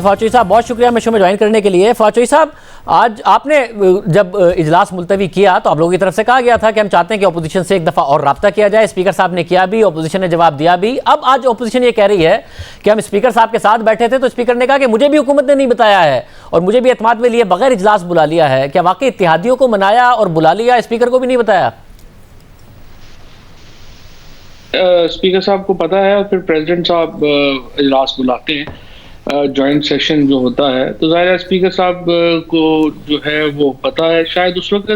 फौजी साहब बहुत शुक्रिया मैं शो में ज्वाइन करने के लिए। फौजी साहब, आज आपने जब इजलास मुलतवी किया तो आप लोगों की तरफ से कहा गया था कि हम चाहते हैं कि अपोजिशन से एक दफ़ा और रब्ता किया जाए। स्पीकर साहब ने किया भी, अपोजिशन ने जवाब दिया भी। अब आज अपोजिशन ये कह रही है कि हम स्पीकर साहब के साथ बैठे थे तो स्पीकर ने कहा कि मुझे भी हुकूमत ने नहीं बताया है और मुझे भी एतमाद में लिए बगैर इजलास बुला लिया है। क्या वाकई इत्तेहादियों को मनाया और बुला लिया, स्पीकर को भी नहीं बताया? स्पीकर साहब को पता है और फिर प्रेसिडेंट साहब इजलास बुलाते हैं, जॉइंट सेशन जो होता है, तो ज़ाहिर है स्पीकर साहब को जो है वो पता है। शायद उस वक्त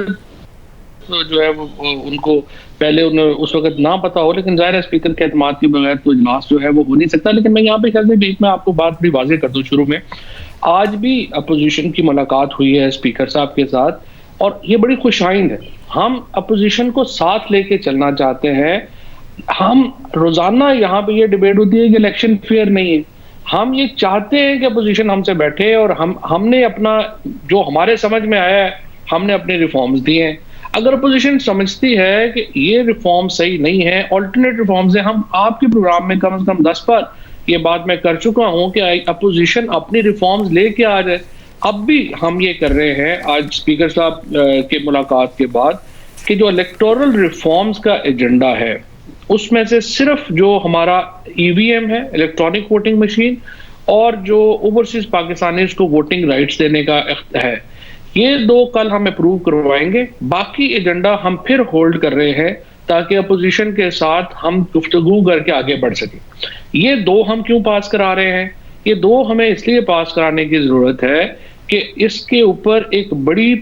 जो है वो उनको पहले उन्हें उस वक्त ना पता हो, लेकिन ज़ाहिर है स्पीकर के एतमाद के बगैर तो इजलास जो है वो हो नहीं सकता। लेकिन मैं यहाँ पे कहते बीच में आपको बात भी वाज़ेह कर दूँ शुरू में, आज भी अपोजिशन की मुलाकात हुई है स्पीकर साहब के साथ और ये बड़ी खुशाइंद है। हम अपोजिशन को साथ लेके चलना चाहते हैं। हम रोजाना यहाँ पे ये डिबेट होती है कि इलेक्शन फेयर नहीं है। हम ये चाहते हैं कि अपोजिशन हमसे बैठे और हमने अपना जो हमारे समझ में आया है हमने अपने रिफॉर्म्स दिए हैं। अगर अपोजिशन समझती है कि ये रिफॉर्म सही नहीं है, ऑल्टरनेट रिफॉर्म्स हैं, हम आपके प्रोग्राम में कम से कम 10 बार ये बात मैं कर चुका हूं कि अपोजिशन अपनी रिफॉर्म्स लेके आ जाए। अब भी हम ये कर रहे हैं आज स्पीकर साहब के मुलाकात के बाद कि जो इलेक्टोरल रिफॉर्म्स का एजेंडा है उसमें से सिर्फ जो हमारा ईवीएम है, इलेक्ट्रॉनिक वोटिंग मशीन, और जो ओवरसीज पाकिस्तानीज को वोटिंग राइट्स देने का है, ये दो कल हम अप्रूव करवाएंगे। बाकी एजेंडा हम फिर होल्ड कर रहे हैं ताकि अपोजिशन के साथ हम गुफ्तगू करके आगे बढ़ सकें। ये दो हम क्यों पास करा रहे हैं? ये दो हमें इसलिए पास कराने की जरूरत है कि इसके ऊपर एक बड़ी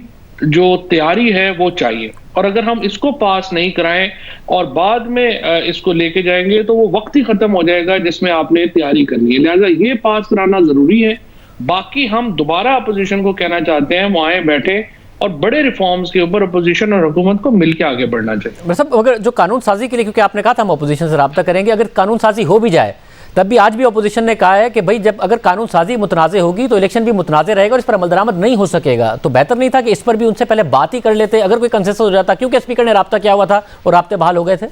जो तैयारी है वो चाहिए, और अगर हम इसको पास नहीं कराएं और बाद में इसको लेके जाएंगे तो वो वक्त ही खत्म हो जाएगा जिसमें आपने तैयारी करनी है। लिहाजा ये पास कराना जरूरी है। बाकी हम दोबारा अपोजिशन को कहना चाहते हैं वो आए बैठे और बड़े रिफॉर्म्स के ऊपर अपोजिशन और हुकूमत को मिलकर आगे बढ़ना चाहिए। मतलब अगर जो कानून साजी के लिए, क्योंकि आपने कहा था हम अपोजिशन से रब्ता करेंगे, अगर कानून साजी हो भी जाए तब भी आज भी अपोजिशन ने कहा है कि भाई जब अगर कानून साजी मुतनाज़ होगी तो इलेक्शन भी मुतनाज़ रहेगा और इस पर अमल दरामद नहीं हो सकेगा। तो बेहतर नहीं था कि इस पर भी उनसे पहले बात ही कर लेते, अगर कोई कंसेंसस हो जाता, क्योंकि स्पीकर ने रब्ता किया हुआ था और राब्ते बहाल हो गए थे।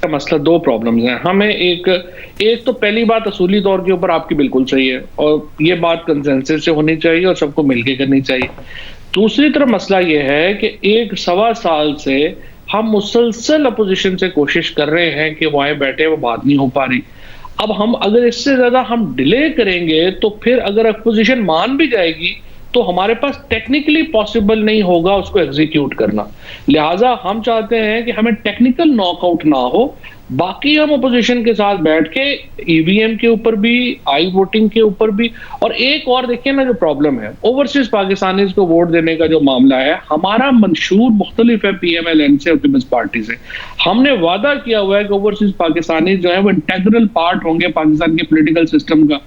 मसला दो प्रॉब्लम्स हैं हमें। एक तो पहली बात असूली तौर के ऊपर आपकी बिल्कुल सही है और ये बात कंसेंसस से होनी चाहिए और सबको मिलके करनी चाहिए। दूसरी तरफ मसला ये है कि 1-1.25 साल से हम मुसलसल अपोजिशन से कोशिश कर रहे हैं कि वो आए बैठे, वो बात नहीं हो पा रही। अब हम अगर इससे ज्यादा हम डिले करेंगे तो फिर अगर अपोजिशन मान भी जाएगी तो हमारे पास टेक्निकली पॉसिबल नहीं होगा उसको एग्जीक्यूट करना। लिहाजा हम चाहते हैं कि हमें टेक्निकल नॉकआउट ना हो, बाकी हम अपोजिशन के साथ बैठ के ईवीएम के ऊपर भी, आई वोटिंग के ऊपर भी, और एक और देखिए ना जो प्रॉब्लम है ओवरसीज पाकिस्तानीज को वोट देने का जो मामला है, हमारा मंशूर मुख्तलिफ है पीएमएल से और पीपल्स पार्टी से। हमने वादा किया हुआ है कि ओवरसीज पाकिस्तानीज जो है वो इंटेग्रल पार्ट होंगे पाकिस्तान के पोलिटिकल सिस्टम का।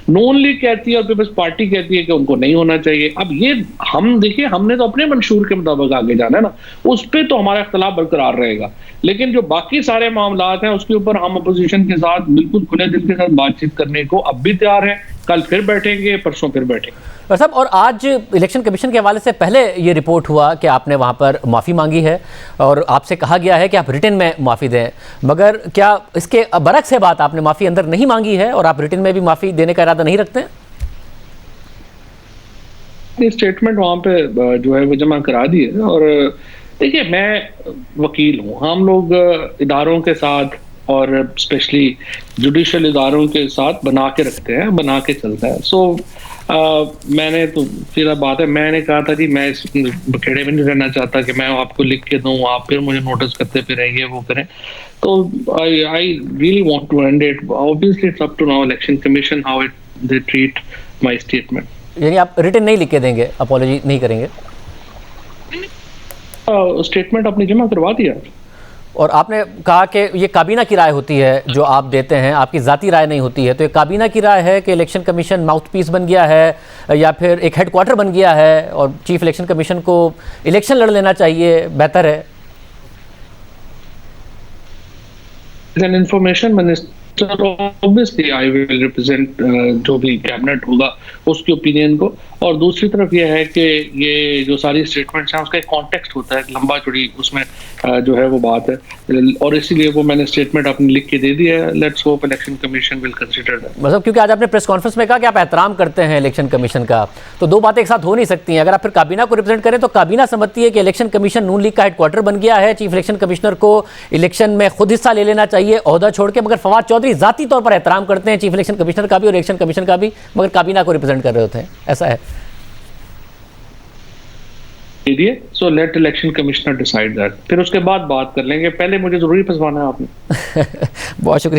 नॉन लीग कहती है और पीपल्स पार्टी कहती है कि उनको नहीं होना चाहिए। अब ये हम देखिए, हमने तो अपने मंशूर के मुताबिक आगे जाना है ना, उस पर तो हमारा इख्तलाफ बरकरार रहेगा, लेकिन जो बाकी सारे मामलात हैं उसके ऊपर हम अपोजिशन के साथ बिल्कुल खुले दिल के साथ बातचीत करने को अब भी तैयार हैं। कल फिर बैठेंगे, परसों फिर बैठेंगे। साहब, और आज इलेक्शन कमीशन के हवाले से पहले ये रिपोर्ट हुआ कि आपने वहाँ पर माफ़ी मांगी है और आपसे कहा गया है कि आप रिटन में माफ़ी दें, मगर क्या इसके बरक्स है बात, आपने माफ़ी अंदर नहीं मांगी है और आप रिटन में भी माफ़ी देने का इरादा नहीं रखते हैं? स्टेटमेंट वहाँ पे जो है वो जमा करा दी है। और देखिए, मैं वकील हूँ, हम लोग इदारों के साथ और स्पेशली जुडिशल इदारों के साथ बना के रखते हैं, बना के चलता है। सो मैंने तो सीधा बात है, मैंने कहा था कि मैं इस बखेड़े में नहीं रहना चाहता कि मैं आपको लिख के दूं, आप फिर मुझे नोटिस करते फिर ये वो करें। तो I really want to end it. Obviously it's up to now election commission how it they treat my statement. यानी आप रिटन नहीं लिख के देंगे, अपॉलॉजी नहीं करेंगे? स्टेटमेंट अपनी जमा करवा दिया। और आपने कहा कि ये काबीना की राय होती है जो आप देते हैं, आपकी ज़ाती राय नहीं होती है, तो ये काबीना की राय है कि इलेक्शन कमीशन माउथपीस बन गया है या फिर एक हेडक्वार्टर बन गया है और चीफ इलेक्शन कमीशन को इलेक्शन लड़ लेना चाहिए, बेहतर है? An information obviously I will represent जो भी कैबिनेट होगा उसकी ओपिनियन को। और दूसरी तरफ यह है कि ये जो सारी स्टेटमेंट्स हैं उसका एक कॉन्टेक्स्ट होता है, लंबा चौड़ी उसमें जो है वो बात है, और इसीलिए वो मैंने स्टेटमेंट अपनी लिख के दे दी है। Let's hope election commission will consider that. मतलब क्योंकि आज आपने प्रेस कॉन्फ्रेंस में कहा कि आप एहतराम करते हैं इलेक्शन कमीशन का, तो दो बातें एक साथ हो नहीं सकती हैं। अगर आप फिर काबीना को रिप्रेजेंट करें तो काबीना समझती है कि इलेक्शन कमीशन नून लीग का हेडक्वार्टर बन गया है, चीफ इलेक्शन कमिश्नर को इलेक्शन में खुद हिस्सा ले लेना चाहिए ओहदा छोड़ के, मगर फवाद चौधरी जाती तौर पर एहतराम करते हैं चीफ इलेक्शन कमिश्नर का भी और इलेक्शन कमीशन का भी, मगर काबीना को रिप्रेजेंट कर रहे होते हैं, ऐसा है। So let election commissioner decide that, फिर उसके बाद बात कर लेंगे, पहले मुझे जरूरी फंसवाना है आपने। बहुत शुक्रिया।